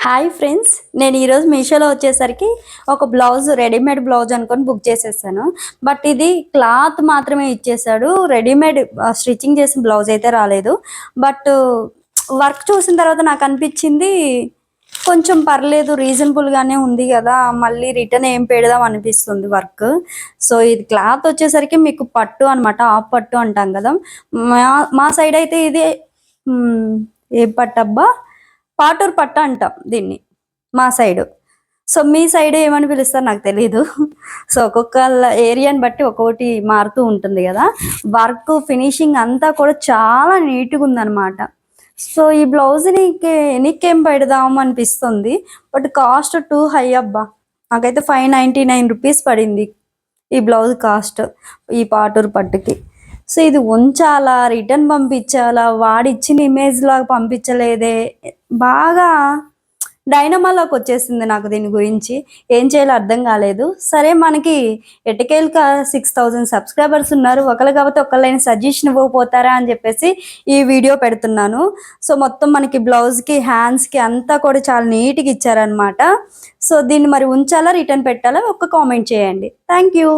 Hi friends, నేను ఈరోజు మీషోలో వచ్చేసరికి ఒక బ్లౌజ్ రెడీమేడ్ బ్లౌజ్ అనుకొని బుక్ చేసేసాను. బట్ ఇది క్లాత్ మాత్రమే ఇచ్చేసాడు. రెడీమేడ్ స్టిచ్చింగ్ చేసిన బ్లౌజ్ అయితే రాలేదు. బట్ వర్క్ చూసిన తర్వాత నాకు అనిపించింది కొంచెం పర్లేదు, రీజనబుల్గానే ఉంది కదా, మళ్ళీ రిటర్న్ ఏం పెడదాం అనిపిస్తుంది వర్క్. సో ఇది క్లాత్ వచ్చేసరికి మీకు పట్టు అనమాట, ఆఫ్ పట్టు అంటాం కదా. మా సైడ్ అయితే ఇది ఏ పట్టబ్బా, పాటూరు పట్ట అంటాం దీన్ని మా సైడు. సో మీ సైడ్ ఏమని పిలుస్తారు నాకు తెలియదు. సో ఒక్కొక్క ఏరియాని బట్టి ఒక్కొక్కటి మారుతూ ఉంటుంది కదా. వర్క్ ఫినిషింగ్ అంతా కూడా చాలా నీట్గా ఉందన్నమాట. సో ఈ బ్లౌజ్ నీకేం పెడదాం అనిపిస్తుంది. బట్ కాస్ట్ టూ హై అబ్బా. నాకైతే 599 రూపీస్ పడింది ఈ బ్లౌజ్ కాస్ట్, ఈ పాటూరు పట్టుకి. సో ఇది ఉంచాలా, రిటర్న్ పంపించాలా, వాడిచ్చిన ఇమేజ్ లాగా పంపించలేదే, బాగా డైనమాలోకి వచ్చేసింది నాకు. దీని గురించి ఏం చేయాలో అర్థం కాలేదు. సరే, మనకి ఎట్టకేళ్ళకి 6000 సబ్స్క్రైబర్స్ ఉన్నారు. ఒకళ్ళు కాబట్టి ఒకళ్ళైనా సజెషన్ ఇవ్వకపోతారా అని చెప్పేసి ఈ వీడియో పెడుతున్నాను. సో మొత్తం మనకి బ్లౌజ్కి, హ్యాండ్స్కి అంతా కూడా చాలా నీట్గా ఇచ్చారనమాట. సో దీన్ని మరి ఉంచాలా, రిటర్న్ పెట్టాలా, ఒక్క కామెంట్ చేయండి. Thank you.